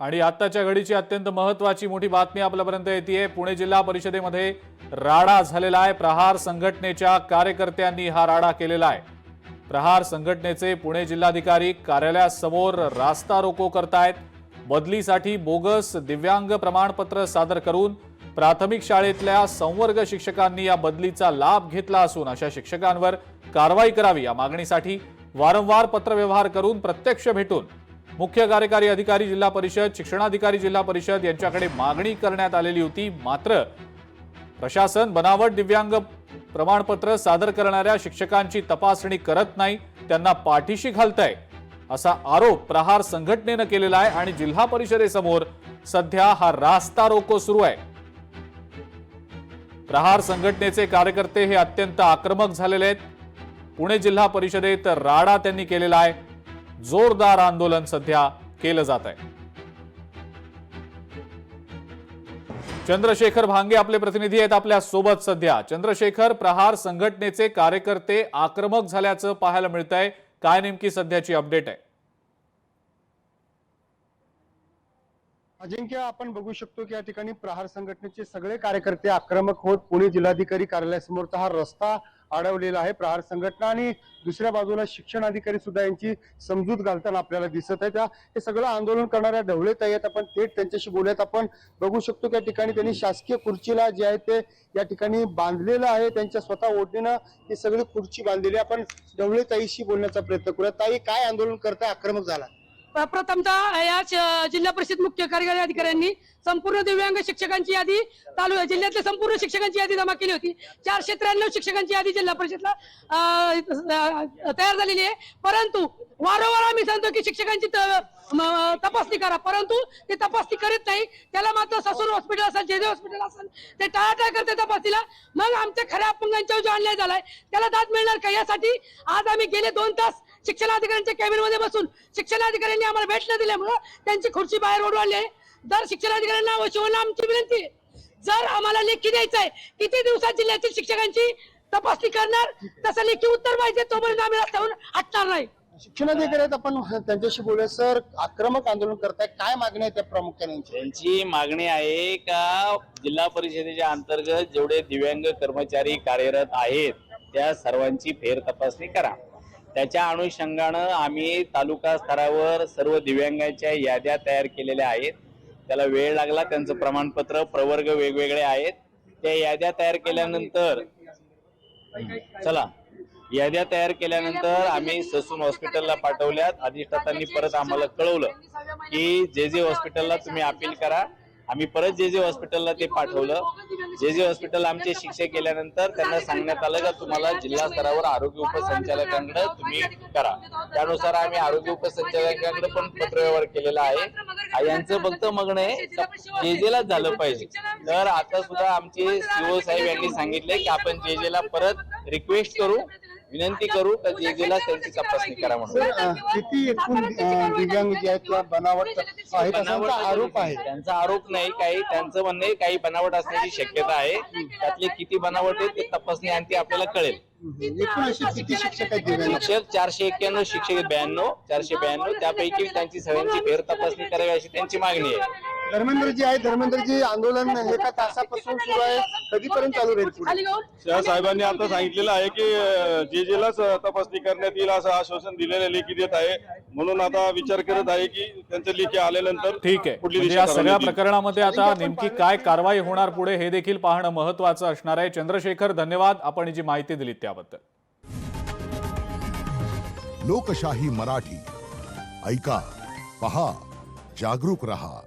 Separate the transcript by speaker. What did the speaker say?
Speaker 1: आणि आत्ताच्या घडीची अत्यंत महत्त्वाची मोठी बातमी आपल्यापर्यंत येते। पुणे जिल्हा परिषदेमध्ये राडा झालेला आहे। प्रहार संघटनेच्या कार्यकर्त्यांनी हा राडा केलेला आहे। प्रहार संघटनेचे पुणे जिल्हाधिकारी कार्यालयासमोर रास्ता रोको करतायत। बदलीसाठी बोगस दिव्यांग प्रमाणपत्र सादर करून प्राथमिक शाळेतल्या संवर्ग शिक्षकांनी या बदलीचा लाभ घेतला असून अशा शिक्षकांवर कारवाई करावी या मागणीसाठी वारंवार पत्रव्यवहार करून प्रत्यक्ष भेटून मुख्य कार्यकारी अधिकारी जिल्हा परिषद, शिक्षणाधिकारी जिल्हा परिषद यांच्याकडे मागणी करण्यात आलेली होती। मात्र प्रशासन बनावट दिव्यांग प्रमाणपत्र सादर करणाऱ्या शिक्षकांची तपासणी करत नाही, त्यांना पाठीशी घालतंय असा आरोप प्रहार संघटनेने केलेला आहे आणि जिल्हा परिषदेसमोर सध्या हा रास्ता रोको सुरू आहे। प्रहार संघटनेचे कार्यकर्ते हे अत्यंत आक्रमक झालेले आहेत। पुणे जिल्हा परिषदेत राडा त्यांनी केलेला आहे। जोरदार आंदोलन सध्या केलं जात आहे। चंद्रशेखर भांगे आपले प्रतिनिधी आहेत आपल्या सोबत सध्या। चंद्रशेखर, प्रहार संघटनेचे कार्यकर्ते आक्रमक झाल्याचं पाहायला मिळतंय, काय नेमकी सध्याची अपडेट आहे?
Speaker 2: अजिंक्य, आपण बघू शकतो की या ठिकाणी प्रहार संघटनेचे सगळे कार्यकर्ते आक्रमक होत पुणे जिल्हाधिकारी कार्यालयासमोरचा हा रस्ता अडवलेला आहे प्रहार संघटना, आणि दुसऱ्या बाजूला शिक्षण अधिकारी सुद्धा यांची समजूत घालताना आपल्याला दिसत आहे। त्या हे सगळं आंदोलन करणाऱ्या ढवळेताई आहेत, आपण थेट त्यांच्याशी बोलूयात। आपण बघू शकतो की या ठिकाणी त्यांनी शासकीय खुर्चीला जे आहे ते या ठिकाणी बांधलेलं आहे, त्यांच्या स्वतः ओढणीनं ही सगळी खुर्ची बांधलेली आहे। आपण ढवळेताईशी बोलण्याचा प्रयत्न करूया। ताई, काय आंदोलन करताय, आक्रमक झाला?
Speaker 3: प्रथमतः या जिल्हा परिषद मुख्य कार्यकारी अधिकाऱ्यांनी संपूर्ण दिव्यांग शिक्षकांची यादी जिल्ह्यातल्या संपूर्ण शिक्षकांची यादी जमा केली होती। 493 शिक्षकांची यादी जिल्हा परिषदला तयार झालेली आहे। परंतु वारंवार आम्ही सांगतो की शिक्षकांची तपासणी करा, परंतु ते तपासणी करीत नाही। त्याला मात्र ससून हॉस्पिटल असेल, जेजे हॉस्पिटल असेल, ते टाळाटाळ करते तपासणीला। मग आमच्या खऱ्या अपंगांच्यावर जो अन्याय झालाय त्याला दाद मिळणार का, यासाठी आज आम्ही गेले 2 तास शिक्षणाधिकाऱ्यांच्या कॅबिन मध्ये बसून शिक्षणाधिकाऱ्यांनी आम्हाला भेट न दिल्यामुळे त्यांची खुर्ची बाहेर ओढवली आहे। दर शिक्षणाधिकाऱ्यांना वशिवून आमची विनंती आहे, जर आम्हाला लेखी द्यायचं आहे किती दिवसात जिल्ह्यातील शिक्षकांची तपासणी करणार, तसं लेखी उत्तर पाहिजे, तोपर्यंत आम्ही रस्त्यावरून हटणार नाही।
Speaker 2: शिक्षणाधिकारी आपण त्यांच्याशी बोलूया। सर, आक्रमक आंदोलन करताय, काय मागणी आहे त्या प्रामुख्याने?
Speaker 4: त्यांची मागणी आहे का जिल्हा परिषदेच्या अंतर्गत जेवढे दिव्यांग कर्मचारी कार्यरत आहेत त्या सर्वांची फेर तपासणी करा। त्याच्या अनुषंगानं आम्ही तालुका स्तरावर सर्व दिव्यांगांच्या याद्या तयार केलेल्या आहेत। त्याला वेळ लागला, त्यांचं प्रमाणपत्र प्रवर्ग वेगवेगळे आहेत। त्या याद्या तयार केल्यानंतर याद्या तयार केल्यानंतर आम्ही ससून हॉस्पिटलला पाठवल्यात। अधिष्ठातांनी परत आम्हाला कळवलं की जेजे हॉस्पिटलला तुम्ही अपील करा। आम्ही परत जेजे हॉस्पिटलला ते पाठवलं। जेजे हॉस्पिटल आमचे शिक्षक गेल्यानंतर त्यांना सांगण्यात आलं का तुम्हाला जिल्हा स्तरावर आरोग्य उपसंचालकांकडे तुम्ही करा। त्यानुसार आम्ही आरोग्य उपसंचालकांकडे पण पत्रव्यवहार केलेला आहे। यांचं फक्त मागणं आहे जेजेलाच झालं पाहिजे। तर आता सुद्धा आमचे सीओ साहेब यांनी सांगितले की आपण जेजेला परत रिक्वेस्ट करू, विनंती करू का जेजेला त्यांची तपासणी करा म्हणून।
Speaker 2: किती एकूण दिव्यांग जे आहेत किंवा बनावट आहेत असा आरोप आहे?
Speaker 4: त्यांचा आरोप नाही, काही त्यांचं म्हणणं आहे काही बनावट असण्याची शक्यता आहे। त्यातले किती बनावट आहे ते तपासणी अंती आपल्याला कळेल।
Speaker 2: एकूण असे किती शिक्षक आहेत दिव्यांग?
Speaker 4: शिक्षक 491 शिक्षक 492 त्यापैकी त्यांची सगळ्यांची फेर तपासणी करावी अशी त्यांची मागणी आहे।
Speaker 2: धर्मेंद्रजी, आंदोलन एका तासापासून सुरू आहे, कधीपर्यंत चालू राहील?
Speaker 5: शाह साहेबांनी आता सांगितलेलं आहे की जेजेलाच तपासणी करण्यात येईल असं आश्वासन दिलेलं लेखी देत आहे। म्हणून आता विचार करत आहे की त्यांचं लेखी आल्यानंतर
Speaker 1: ठीक आहे, म्हणजे या सगळ्या प्रकरणामध्ये आता नेमकी काय कारवाई होणार पुढे हे देखील पाहणं महत्त्वाचं असणार आहे। चंद्रशेखर, धन्यवाद आपण जी माहिती दिली त्याबद्दल।
Speaker 6: लोकशाही मराठी ऐका, पहा, जागरूक रहा।